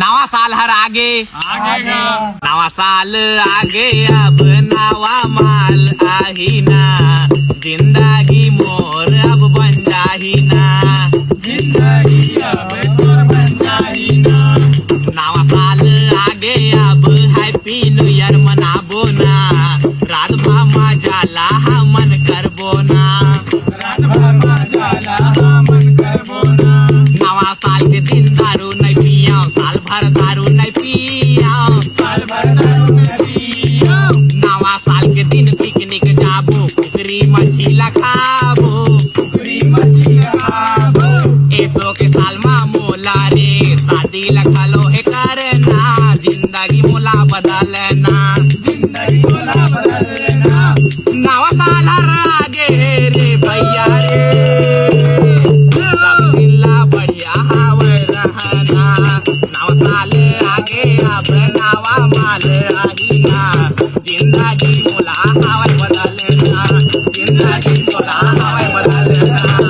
नवा साल हर आगे नवा साल आगे अब नवा माल आही ना जिंदगी मोर अब बन जाही ना नवा साल आगे अब हैप्पी न्यू ईयर मनाबो ना रात भर मजाला मन करबो ना नवा साल के दिन दारू नहीं पिया साल भर दारू नहीं पिया नवा साल के दिन पिकनिक जाबो कुकरी मछली खाबो ऐसो के साल में मोला रे शादी लखलो है करना जिंदगी मोला बदलना नवा साल हर आगे रे भैया रे सब जिला बढ़िया हवे रहना नवा साल आगे अब नवा माल आही ना जिंदगी मोला हवे बदलना जिंदगी मोला हवे बदलना।